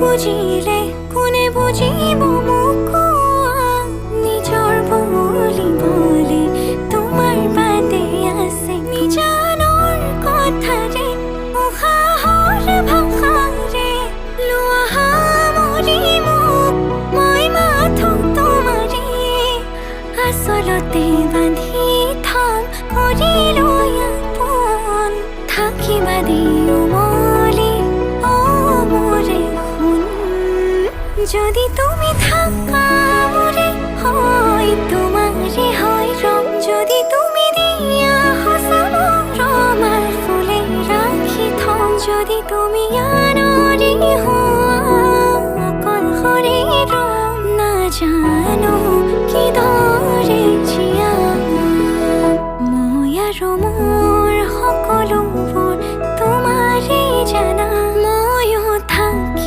বুজিলে কোনে বুজিব মোক নিজৰ বুলি বলে তোমাৰ বাদে আছে নিজানৰ কথাৰে উশাহৰ ভাষাৰে লোৱা সামৰি মোক মই মাথো তোমাৰে আচলতে বান্ধি থম কৰি লৈ আপোন থাকিবা দিও মলি ও মোৰে শুন যদি